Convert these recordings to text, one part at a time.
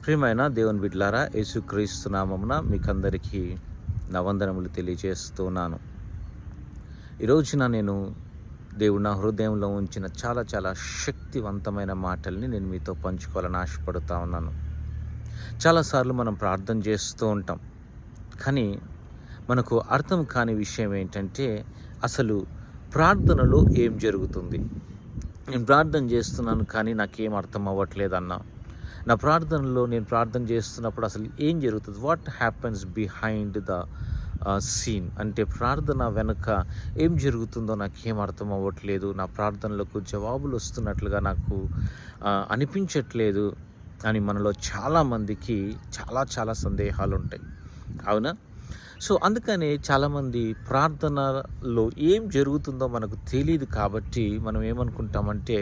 ప్రియమైన దేవుని బిడ్డలారా, యేసుక్రీస్తు నామమున మీకందరికీ నా వందనములు తెలియజేస్తున్నాను. ఈరోజున నేను దేవుడు నా హృదయంలో ఉంచిన చాలా శక్తివంతమైన మాటల్ని నేను మీతో పంచుకోవాలని ఆశపడుతూ ఉన్నాను. చాలాసార్లు మనం ప్రార్థన చేస్తూ ఉంటాం, కానీ మనకు అర్థం కాని విషయం ఏంటంటే అసలు ప్రార్థనలో ఏం జరుగుతుంది. నేను ప్రార్థన చేస్తున్నాను కానీ నాకేం అర్థం అవ్వట్లేదన్నా, నా ప్రార్థనలో నేను ప్రార్థన చేస్తున్నప్పుడు అసలు ఏం జరుగుతుంది, what happens behind the scene, అంటే ప్రార్థన వెనుక ఏం జరుగుతుందో నాకేం అర్థం అవ్వట్లేదు, నా ప్రార్థనలకు జవాబులు వస్తున్నట్లుగా నాకు అనిపించట్లేదు అని మనలో చాలామందికి చాలా సందేహాలు ఉంటాయి, అవునా? సో అందుకని చాలామంది ప్రార్థనలో ఏం జరుగుతుందో మనకు తెలియదు కాబట్టి మనం ఏమనుకుంటామంటే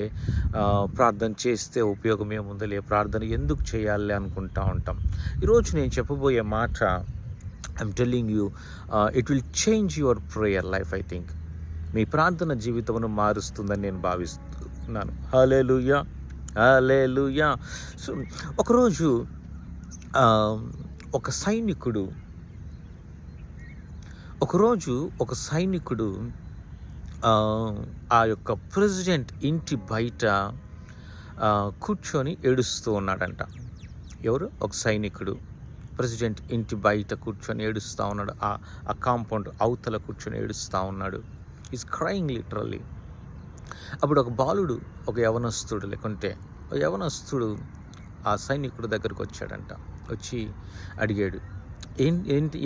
ప్రార్థన చేస్తే ఉపయోగం ఏముందలే, ప్రార్థన ఎందుకు చేయాలి అనుకుంటా ఉంటాం. ఈరోజు నేను చెప్పబోయే మాట, I'm telling you, it will change your prayer life. I think మీ ప్రార్థన జీవితమును మారుస్తుందని నేను భావిస్తున్నాను. హల్లెలూయా, హల్లెలూయా. సో ఒకరోజు ఒక సైనికుడు ఆ యొక్క ప్రెసిడెంట్ ఇంటి బయట కూర్చొని ఏడుస్తూ ఉన్నాడంట. ఎవరు? ఒక సైనికుడు ప్రెసిడెంట్ ఇంటి బయట కూర్చొని ఏడుస్తూ ఉన్నాడు. ఆ కాంపౌండ్ అవతల కూర్చొని ఏడుస్తూ ఉన్నాడు. Is crying literally. అప్పుడు ఒక బాలుడు, ఒక యవనస్తుడు ఆ సైనికుడు దగ్గరకు వచ్చాడంట. వచ్చి అడిగాడు,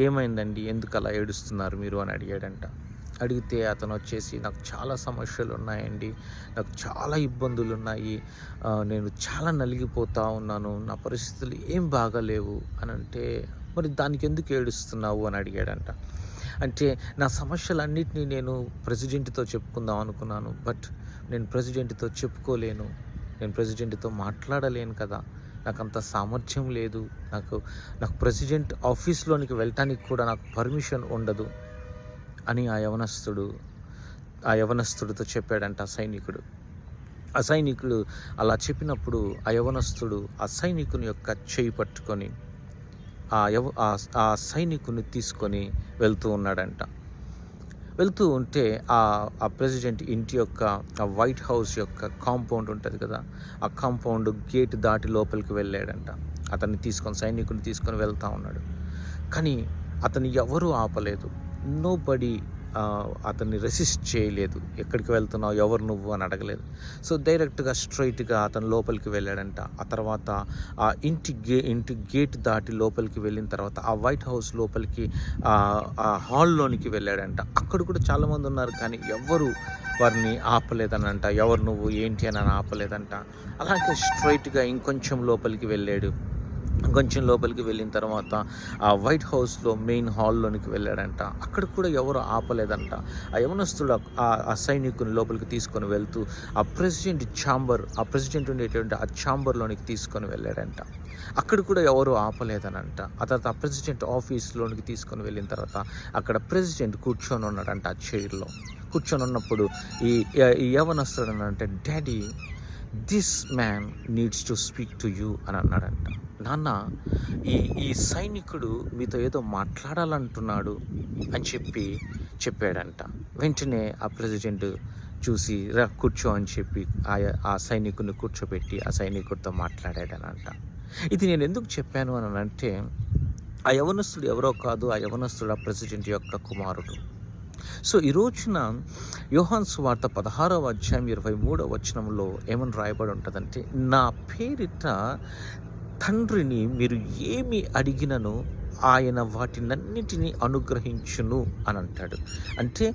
ఏమైందండి, ఎందుకు అలా ఏడుస్తున్నారు మీరు అని అడిగాడంట. అడిగితే అతను వచ్చేసి, నాకు చాలా సమస్యలు ఉన్నాయండి, నాకు చాలా ఇబ్బందులు ఉన్నాయి, నేను చాలా నలిగిపోతూ ఉన్నాను, నా పరిస్థితులు ఏం బాగాలేవు అని అంటే, మరి దానికి ఎందుకు ఏడుస్తున్నావు అని అడిగాడంట. అంటే నా సమస్యలన్నిటినీ నేను ప్రెసిడెంట్తో చెప్పుకుందాం అనుకున్నాను, బట్ నేను ప్రెసిడెంట్తో చెప్పుకోలేను, నేను ప్రెసిడెంట్తో మాట్లాడలేను కదా, నాకు అంత సామర్థ్యం లేదు, నాకు ప్రెసిడెంట్ ఆఫీస్లోనికి వెళ్ళటానికి కూడా నాకు పర్మిషన్ ఉండదు అని ఆ యవనస్తుడితో చెప్పాడంట ఆ సైనికుడు అలా చెప్పినప్పుడు ఆ యవనస్తుడు ఆ సైనికుని యొక్క చేయి పట్టుకొని ఆ సైనికుని తీసుకొని వెళ్తూ ఉన్నాడంట. వెళ్తూ ఉంటే ఆ ప్రెసిడెంట్ ఇంటి యొక్క ఆ వైట్ హౌస్ యొక్క కాంపౌండ్ ఉంటుంది కదా, ఆ కాంపౌండ్ గేట్ దాటి లోపలికి వెళ్ళాడంట. సైనికుని తీసుకొని వెళ్తూ ఉన్నాడు. కానీ అతన్ని ఎవరూ ఆపలేదు. నోబడీ అతన్ని రెసిస్ట్ చేయలేదు. ఎక్కడికి వెళ్తున్నావు, ఎవరు నువ్వు అని అడగలేదు. సో డైరెక్ట్గా స్ట్రైట్గా అతను లోపలికి వెళ్ళాడంట. ఆ తర్వాత ఆ ఇంటి గేట్ దాటి లోపలికి వెళ్ళిన తర్వాత ఆ వైట్ హౌస్ లోపలికి ఆ హాల్లోనికి వెళ్ళాడంట. అక్కడ కూడా చాలామంది ఉన్నారు, కానీ ఎవరు వారిని ఆపలేదనంట. ఎవరు నువ్వు ఏంటి అని ఆపలేదంట. అలాగే స్ట్రైట్గా ఇంకొంచెం లోపలికి వెళ్ళాడు. కొంచెం లోపలికి వెళ్ళిన తర్వాత ఆ వైట్ హౌస్లో మెయిన్ హాల్లోనికి వెళ్ళాడంట. అక్కడ కూడా ఎవరు ఆపలేదంట. ఆ యవనస్తుడు ఆ సైనికుని లోపలికి తీసుకొని వెళ్తూ ఆ ప్రెసిడెంట్ ఉండేటువంటి ఆ ఛాంబర్లోనికి తీసుకొని వెళ్ళాడంట. అక్కడ కూడా ఎవరు ఆపలేదనంట. ఆ తర్వాత ఆ ప్రెసిడెంట్ ఆఫీస్లోనికి తీసుకొని వెళ్ళిన తర్వాత అక్కడ ప్రెసిడెంట్ కూర్చొని ఉన్నాడంట. ఆ చైర్లో కూర్చొని ఉన్నప్పుడు ఈ యవనస్తుడు అంటే, daddy, this man needs to speak to you అని అన్నాడంట. నాన్న, ఈ సైనికుడు మీతో ఏదో మాట్లాడాలంటున్నాడు అని చెప్పాడంట. వెంటనే ఆ ప్రెసిడెంట్ చూసి, రా కూర్చో అని చెప్పి ఆ సైనికుడిని కూర్చోబెట్టి ఆ సైనికుడితో మాట్లాడాడనంట. ఇది నేను ఎందుకు చెప్పాను అని అంటే, ఆ యవనస్తుడు ఎవరో కాదు, ఆ యవనస్తుడు ఆ ప్రెసిడెంట్ యొక్క కుమారుడు. సో ఈ రోజున యోహాను సువార్త 16వ అధ్యాయం 23వ వచనంలో ఏమని రాయబడి ఉంటుందంటే, నా పేరిట తండ్రిని మీరు ఏమి అడిగినను ఆయన వాటినన్నిటినీ అనుగ్రహించును అని అంటాడు. అంటే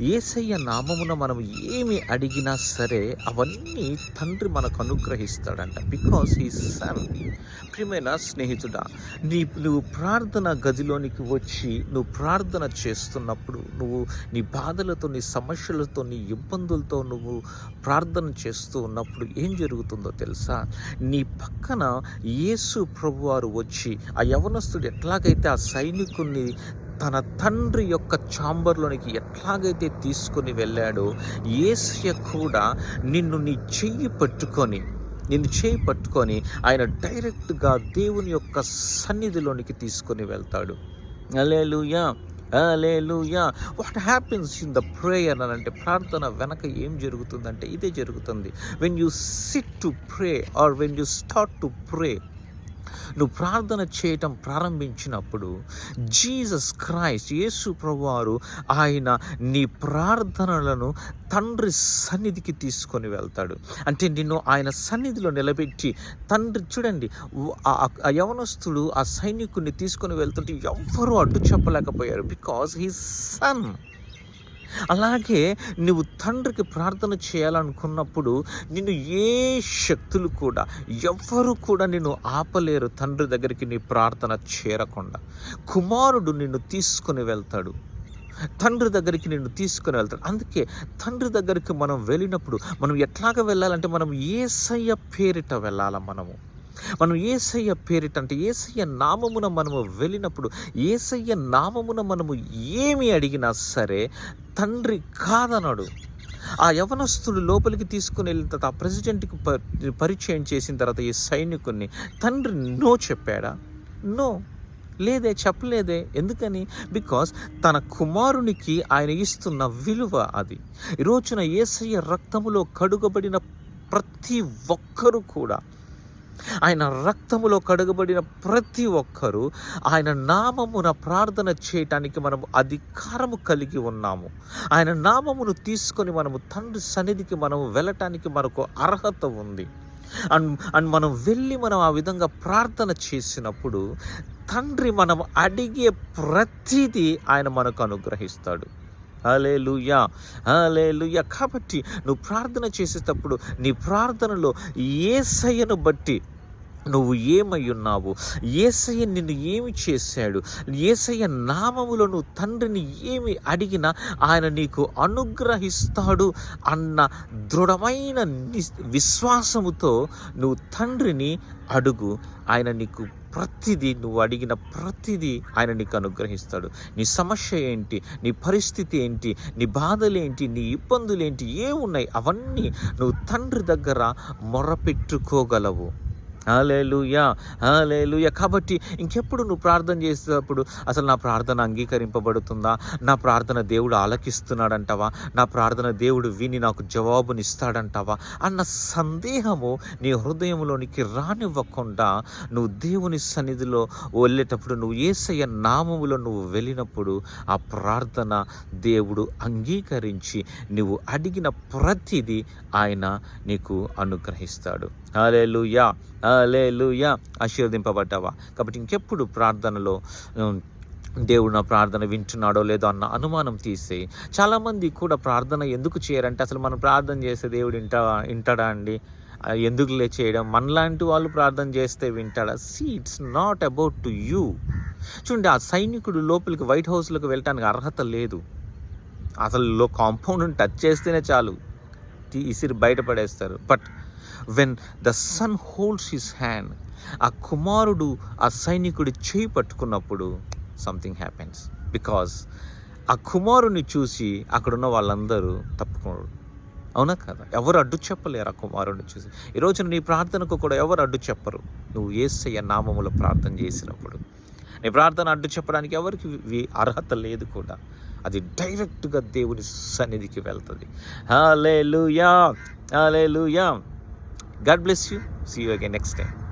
యేసయ్య నామమున మనం ఏమి అడిగినా సరే అవన్నీ తండ్రి మనకు అనుగ్రహిస్తాడంట. Because he sun. ప్రియమైన స్నేహితుడా, నువ్వు ప్రార్థన గదిలోనికి వచ్చి నువ్వు ప్రార్థన చేస్తున్నప్పుడు, నువ్వు నీ బాధలతో, నీ సమస్యలతో, నీ ఇబ్బందులతో నువ్వు ప్రార్థన చేస్తూ ఉన్నప్పుడు ఏం జరుగుతుందో తెలుసా? నీ పక్కన యేసు ప్రభువారు వచ్చి ఆ యవనస్తుడు ఎట్లాగైతే ఆ సైనికుణ్ణి తన తండ్రి యొక్క ఛాంబర్లోనికి ఎట్లాగైతే తీసుకొని వెళ్ళాడో, యేసయ్య కూడా నిన్ను నీ చెయ్యి పట్టుకొని నిన్ను చేయి పట్టుకొని ఆయన డైరెక్ట్గా దేవుని యొక్క సన్నిధిలోనికి తీసుకొని వెళ్తాడు. Hallelujah, hallelujah. What happens in the prayer అని అంటే, ప్రార్థన వెనక ఏం జరుగుతుందంటే ఇదే జరుగుతుంది. When you sit to pray or when you start to pray, నువ్వు ప్రార్థన చేయటం ప్రారంభించినప్పుడు జీసస్ క్రైస్ట్, యేసు ప్రభువారు, ఆయన నీ ప్రార్థనలను తండ్రి సన్నిధికి తీసుకొని వెళ్తాడు. అంటే నిన్ను ఆయన సన్నిధిలో నిలబెట్టి తండ్రి, చూడండి, ఆ యవనస్తుడు ఆ సైనికుడిని తీసుకొని వెళ్తుంటే ఎవ్వరూ అడ్డు చెప్పలేకపోయారు, బికాజ్ హీ సన్. అలాగే నువ్వు తండ్రికి ప్రార్థన చేయాలనుకున్నప్పుడు నిన్ను ఏ శక్తులు కూడా, ఎవ్వరు కూడా నిన్ను ఆపలేరు తండ్రి దగ్గరికి నీ ప్రార్థన చేరకుండా. కుమారుడు నిన్ను తీసుకొని వెళ్తాడు, తండ్రి దగ్గరికి నిన్ను తీసుకొని వెళ్తాడు. అందుకే తండ్రి దగ్గరికి మనం వెళ్ళినప్పుడు మనం ఎట్లాగ వెళ్ళాలంటే, మనం యేసయ్య పేరిట వెళ్ళాల. మనం యేసయ్య పేరిట అంటే యేసయ్య నామమున మనము వెళ్ళినప్పుడు, యేసయ్య నామమున మనము ఏమి అడిగినా సరే తండ్రి కాదనడు. ఆ యవనస్తుడు లోపలికి తీసుకుని వెళ్ళిన తర్వాత ఆ ప్రెసిడెంట్కి పరిచయం చేసిన తర్వాత ఈ సైనికుడిని తండ్రి నో చెప్పాడా? నో, లేదే, చెప్పలేదే. ఎందుకని? బికాస్ తన కుమారునికి ఆయన ఇస్తున్న విలువ అది. ఈ రోజున యేసయ్య రక్తములో కడుగబడిన ప్రతి ఒక్కరూ కూడా, ఆయన రక్తములో కడగబడిన ప్రతి ఒక్కరూ ఆయన నామమున ప్రార్థన చేయటానికి మనము అధికారము కలిగి ఉన్నాము. ఆయన నామమును తీసుకొని మనము తండ్రి సన్నిధికి మనము వెళ్ళటానికి మనకు అర్హత ఉంది. అండ్ మనం వెళ్ళి మనం ఆ విధంగా ప్రార్థన చేసినప్పుడు తండ్రి మనం అడిగే ప్రతిదీ ఆయన మనకు అనుగ్రహిస్తాడు. హల్లెలూయా, హల్లెలూయా. కాబట్టి నువ్వు ప్రార్థన చేసేటప్పుడు నీ ప్రార్థనలో యేసయ్యను బట్టి నువ్వు ఏమై ఉన్నావు, యేసయ్య నిన్ను ఏమి చేశాడు, యేసయ్య నామములో నువ్వు తండ్రిని ఏమి అడిగినా ఆయన నీకు అనుగ్రహిస్తాడు అన్న దృఢమైన విశ్వాసముతో నువ్వు తండ్రిని అడుగు. ఆయన నీకు ప్రతిదీ, నువ్వు అడిగిన ప్రతిదీ ఆయన నీకు అనుగ్రహిస్తాడు. నీ సమస్య ఏంటి, నీ పరిస్థితి ఏంటి, నీ బాధలేంటి, నీ ఇబ్బందులేంటి, ఏమున్నాయి, అవన్నీ నువ్వు తండ్రి దగ్గర మొరపెట్టుకోగలవు. హల్లెలూయా, హల్లెలూయా. కాబట్టి ఇంకెప్పుడు నువ్వు ప్రార్థన చేసేటప్పుడు అసలు నా ప్రార్థన అంగీకరింపబడుతుందా, నా ప్రార్థన దేవుడు ఆలకిస్తున్నాడంటావా, నా ప్రార్థన దేవుడు విని నాకు జవాబునిస్తాడంటావా అన్న సందేహము నీ హృదయంలోనికి రానివ్వకుండా నువ్వు దేవుని సన్నిధిలో వెళ్ళేటప్పుడు, నువ్వు యేసయ్య నామములో నువ్వు వెళ్ళినప్పుడు ఆ ప్రార్థన దేవుడు అంగీకరించి నువ్వు అడిగిన ప్రతిదీ ఆయన నీకు అనుగ్రహిస్తాడు. హల్లెలూయా, హల్లెలూయా. ఆశీర్వదింపబడ్డావా? కాబట్టి ఇంకెప్పుడు ప్రార్థనలో దేవుడు నా ప్రార్థన వింటున్నాడో లేదో అన్న అనుమానం తీసి, చాలామంది కూడా ప్రార్థన ఎందుకు చేయరంటే, అసలు మనం ప్రార్థన చేస్తే దేవుడు వింటాడా అండి, ఎందుకులే చేయడం, మనలాంటి వాళ్ళు ప్రార్థన చేస్తే వింటాడా? See, it's not about to you. చూడండి, ఆ సైనికుడు లోపలికి వైట్ హౌస్లోకి వెళ్ళటానికి అర్హత లేదు. అసలు కాంపౌండ్ని టచ్ చేస్తేనే చాలు, ఇసిరి బయటపడేస్తారు. But when the son holds his hand, ఆ కుమారుడు ఆ సైనికుడి చేయి పట్టుకున్నప్పుడు సంథింగ్ హ్యాపెన్స్. బికాజ్ ఆ కుమారుని చూసి అక్కడున్న వాళ్ళందరూ తప్పుకోరు. అవునా కదా? ఎవరు అడ్డు చెప్పలేరు ఆ కుమారుడిని చూసి. ఈరోజు నీ ప్రార్థనకు కూడా ఎవరు అడ్డు చెప్పరు, నువ్వు యేసయ్య నామములో ప్రార్థన చేసినప్పుడు. నీ ప్రార్థన అడ్డు చెప్పడానికి ఎవరికి అర్హత లేదు కూడా. అది డైరెక్ట్గా దేవుని సన్నిధికి వెళ్తుంది. హల్లెలూయా, హల్లెలూయా. God bless you. See you again next time.